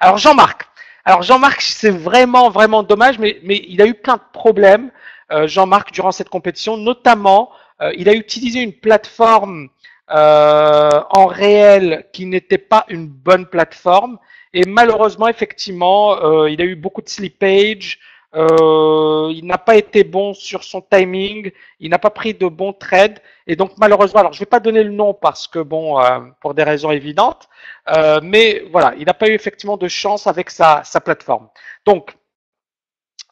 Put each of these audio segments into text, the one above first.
Alors Jean-Marc. Alors Jean-Marc, c'est vraiment dommage, mais il a eu plein de problèmes, Jean-Marc, durant cette compétition. Notamment, il a utilisé une plateforme en réel qui n'était pas une bonne plateforme. Et malheureusement, effectivement, il a eu beaucoup de slippage. Il n'a pas été bon sur son timing. Il n'a pas pris de bons trades. Et donc, malheureusement, alors je ne vais pas donner le nom parce que, bon, pour des raisons évidentes, mais voilà, il n'a pas eu effectivement de chance avec sa plateforme. Donc,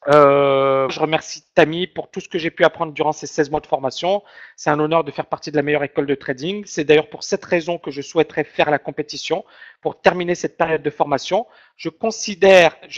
je remercie Tammy pour tout ce que j'ai pu apprendre durant ces 16 mois de formation. C'est un honneur de faire partie de la meilleure école de trading. C'est d'ailleurs pour cette raison que je souhaiterais faire la compétition pour terminer cette période de formation. Je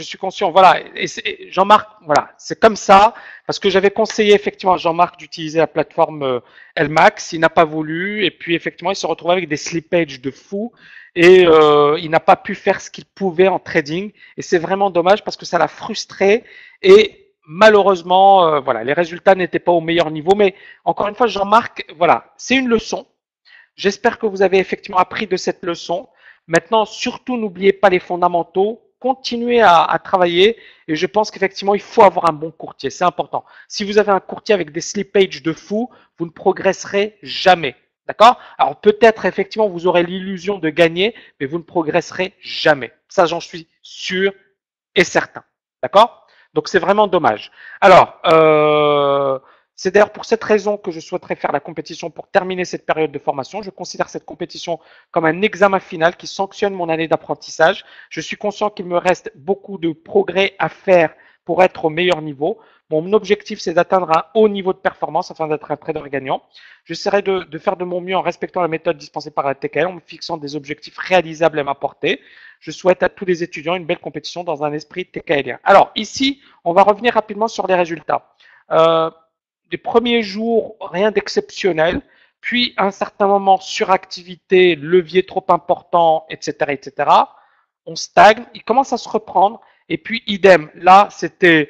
suis conscient, voilà, et Jean-Marc, voilà, c'est comme ça, parce que j'avais conseillé effectivement à Jean-Marc d'utiliser la plateforme LMAX, il n'a pas voulu, et puis effectivement, il se retrouve avec des slippages de fou, et il n'a pas pu faire ce qu'il pouvait en trading, et c'est vraiment dommage parce que ça l'a frustré, et malheureusement, voilà, les résultats n'étaient pas au meilleur niveau. Mais encore une fois, Jean-Marc, voilà, c'est une leçon. J'espère que vous avez effectivement appris de cette leçon. Maintenant, surtout, n'oubliez pas les fondamentaux. Continuez à travailler. Et je pense qu'effectivement, il faut avoir un bon courtier. C'est important. Si vous avez un courtier avec des slipages de fou, vous ne progresserez jamais. D'accord? Alors peut-être effectivement vous aurez l'illusion de gagner, mais vous ne progresserez jamais. Ça, j'en suis sûr et certain. D'accord? Donc c'est vraiment dommage. Alors, c'est d'ailleurs pour cette raison que je souhaiterais faire la compétition pour terminer cette période de formation. Je considère cette compétition comme un examen final qui sanctionne mon année d'apprentissage. Je suis conscient qu'il me reste beaucoup de progrès à faire pour être au meilleur niveau. Mon objectif, c'est d'atteindre un haut niveau de performance afin d'être un trader gagnant. J'essaierai de faire de mon mieux en respectant la méthode dispensée par la TKL, en me fixant des objectifs réalisables à ma portée. Je souhaite à tous les étudiants une belle compétition dans un esprit TKLien. Alors ici, on va revenir rapidement sur les résultats. Les premiers jours, rien d'exceptionnel. Puis, à un certain moment, suractivité, levier trop important, etc., etc. On stagne. Il commence à se reprendre. Et puis, idem. Là, c'était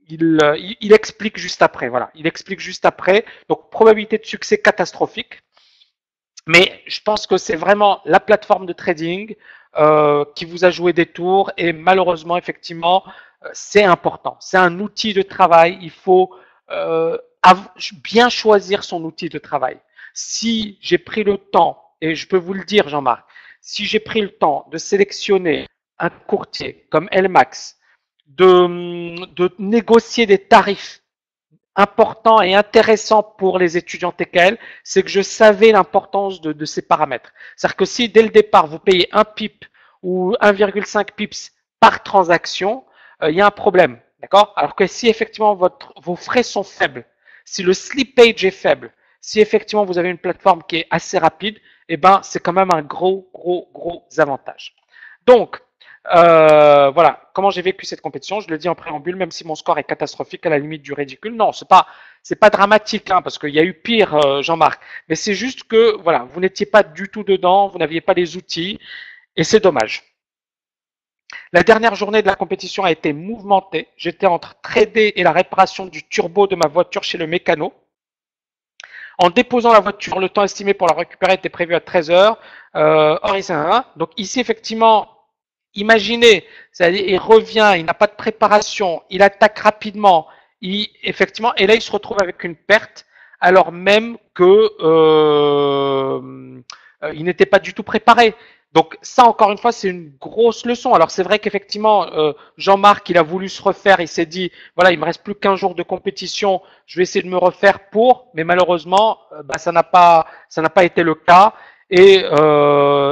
il explique juste après. Voilà, il explique juste après. Donc, probabilité de succès catastrophique. Mais je pense que c'est vraiment la plateforme de trading qui vous a joué des tours et malheureusement, effectivement, c'est important. C'est un outil de travail. Il faut bien choisir son outil de travail. Si j'ai pris le temps, et je peux vous le dire, Jean-Marc, si j'ai pris le temps de sélectionner un courtier comme LMAX, de négocier des tarifs important et intéressant pour les étudiants TKL, c'est que je savais l'importance de ces paramètres. C'est-à-dire que si dès le départ vous payez 1 pip ou 1,5 pips par transaction, il y a un problème. D'accord? Alors que si effectivement vos frais sont faibles, si le slippage est faible, si effectivement vous avez une plateforme qui est assez rapide, eh ben c'est quand même un gros avantage. Donc, voilà, comment j'ai vécu cette compétition. Je le dis en préambule, même si mon score est catastrophique à la limite du ridicule. Non, c'est pas dramatique, hein, parce qu'il y a eu pire, Jean-Marc. Mais c'est juste que, voilà, vous n'étiez pas du tout dedans, vous n'aviez pas les outils, et c'est dommage. La dernière journée de la compétition a été mouvementée. J'étais entre trader et la réparation du turbo de ma voiture chez le mécano. En déposant la voiture, le temps estimé pour la récupérer était prévu à 13 heures. Or, il donc ici, effectivement, imaginez, il revient, il n'a pas de préparation, il attaque rapidement, effectivement, et là il se retrouve avec une perte, alors même que il n'était pas du tout préparé. Donc ça, encore une fois, c'est une grosse leçon. Alors c'est vrai qu'effectivement, Jean-Marc, il a voulu se refaire, il s'est dit, voilà, il me reste plus qu'un jour de compétition, je vais essayer de me refaire pour, mais malheureusement, ça n'a pas été le cas. Et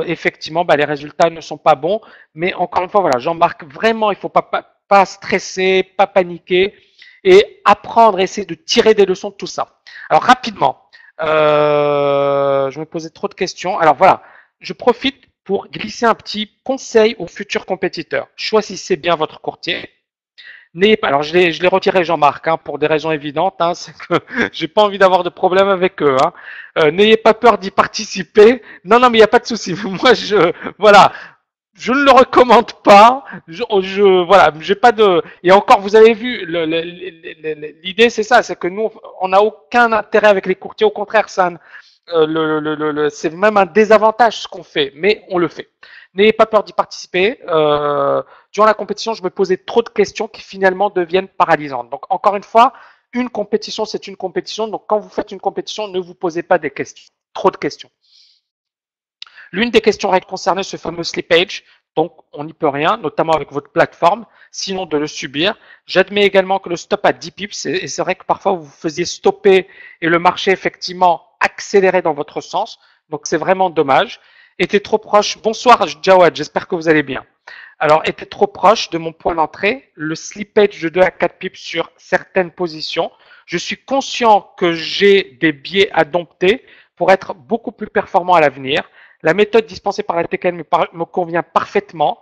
effectivement, les résultats ne sont pas bons. Mais encore une fois, voilà, Jean-Marc, vraiment, il ne faut pas stresser, pas paniquer et apprendre, essayer de tirer des leçons de tout ça. Alors rapidement, je me posais trop de questions. Alors voilà, je profite pour glisser un petit conseil aux futurs compétiteurs. Choisissez bien votre courtier. N'ayez pas, alors je l'ai retiré Jean-Marc pour des raisons évidentes, c'est que j'ai pas envie d'avoir de problème avec eux. N'ayez pas peur d'y participer. Non, mais il n'y a pas de souci. Moi, voilà, je ne le recommande pas. Voilà, j'ai pas de. Et encore, vous avez vu, l'idée c'est ça, c'est que nous, on n'a aucun intérêt avec les courtiers. Au contraire, c'est même un désavantage ce qu'on fait, mais on le fait. N'ayez pas peur d'y participer. Durant la compétition, je me posais trop de questions qui finalement deviennent paralysantes. Donc encore une fois, une compétition, c'est une compétition. Donc quand vous faites une compétition, ne vous posez pas des questions, trop de questions. L'une des questions concernait ce fameux slippage, donc on n'y peut rien, notamment avec votre plateforme, sinon de le subir. J'admets également que le stop à 10 pips, et c'est vrai que parfois vous faisiez stopper et le marché effectivement accélérait dans votre sens, donc c'est vraiment dommage. Était trop proche, bonsoir Jawad, j'espère que vous allez bien. Alors, était trop proche de mon point d'entrée, le slippage de 2 à 4 pips sur certaines positions. Je suis conscient que j'ai des biais à dompter pour être beaucoup plus performant à l'avenir. La méthode dispensée par la TKL me convient parfaitement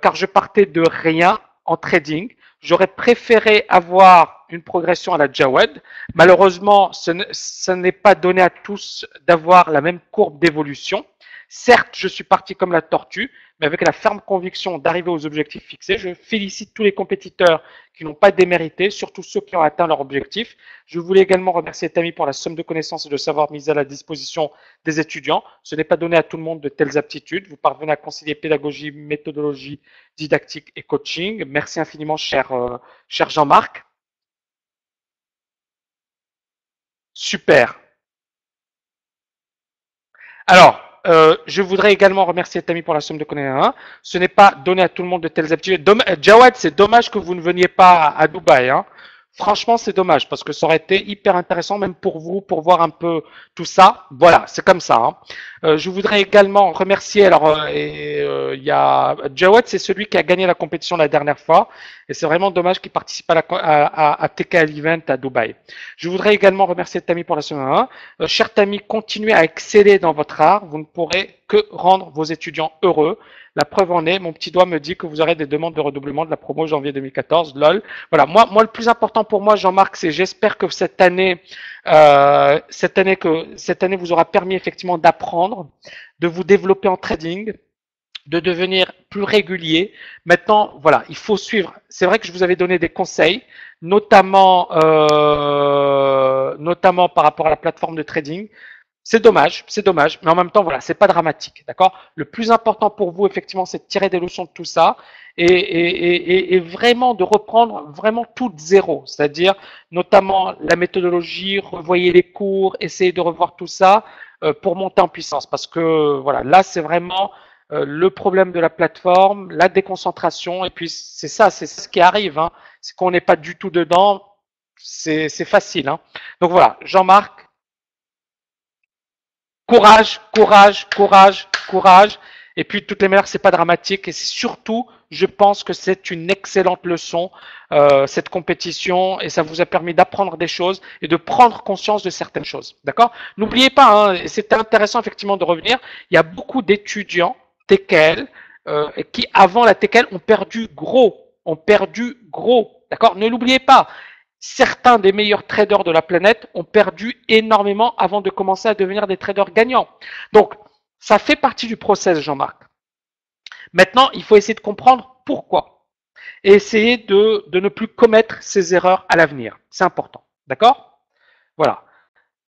car je partais de rien en trading. J'aurais préféré avoir une progression à la Jawed. Malheureusement, ce n'est pas donné à tous d'avoir la même courbe d'évolution. Certes, je suis parti comme la tortue, mais avec la ferme conviction d'arriver aux objectifs fixés. Je félicite tous les compétiteurs qui n'ont pas démérité, surtout ceux qui ont atteint leur objectif. Je voulais également remercier Tammy pour la somme de connaissances et de savoir mise à la disposition des étudiants. Ce n'est pas donné à tout le monde de telles aptitudes. Vous parvenez à concilier pédagogie, méthodologie, didactique et coaching. Merci infiniment, cher Jean-Marc. Super. Alors, je voudrais également remercier Tammy pour la somme de connaissances. Ce n'est pas donné à tout le monde de telles aptitudes. Jawad, c'est dommage que vous ne veniez pas à Dubaï. Hein. Franchement, c'est dommage parce que ça aurait été hyper intéressant, même pour vous, pour voir un peu tout ça. Voilà, c'est comme ça. Hein. Je voudrais également remercier. Alors, il y a Jawad, c'est celui qui a gagné la compétition la dernière fois, et c'est vraiment dommage qu'il participe à TKL Event à Dubaï. Je voudrais également remercier Tammy pour la semaine 1. Cher Tammy, continuez à exceller dans votre art. Vous ne pourrez que rendre vos étudiants heureux. La preuve en est, mon petit doigt me dit que vous aurez des demandes de redoublement de la promo janvier 2014. Lol. Voilà. Moi, le plus important pour moi, Jean-Marc, c'est j'espère que cette année, vous aura permis effectivement d'apprendre, de vous développer en trading, de devenir plus régulier. Maintenant, voilà, il faut suivre. C'est vrai que je vous avais donné des conseils, notamment par rapport à la plateforme de trading. C'est dommage, mais en même temps, voilà, c'est pas dramatique, d'accord. Le plus important pour vous, effectivement, c'est de tirer des leçons de tout ça et vraiment de reprendre vraiment tout de zéro, c'est-à-dire notamment la méthodologie, revoyer les cours, essayer de revoir tout ça pour monter en puissance, parce que voilà, là, c'est vraiment le problème de la plateforme, la déconcentration, et puis c'est ça, c'est ce qui arrive, hein, c'est qu'on n'est pas du tout dedans, c'est facile, hein. Donc voilà, Jean-Marc. Courage, courage, courage, courage. Et puis, de toutes les manières, c'est pas dramatique. Et surtout, je pense que c'est une excellente leçon, cette compétition. Et ça vous a permis d'apprendre des choses et de prendre conscience de certaines choses. D'accord? N'oubliez pas, hein, c'était intéressant effectivement de revenir. Il y a beaucoup d'étudiants TKL qui, avant la TKL, ont perdu gros. Ont perdu gros. D'accord? Ne l'oubliez pas. Certains des meilleurs traders de la planète ont perdu énormément avant de commencer à devenir des traders gagnants. Donc, ça fait partie du process, Jean-Marc. Maintenant, il faut essayer de comprendre pourquoi et essayer de ne plus commettre ces erreurs à l'avenir. C'est important. D'accord? Voilà.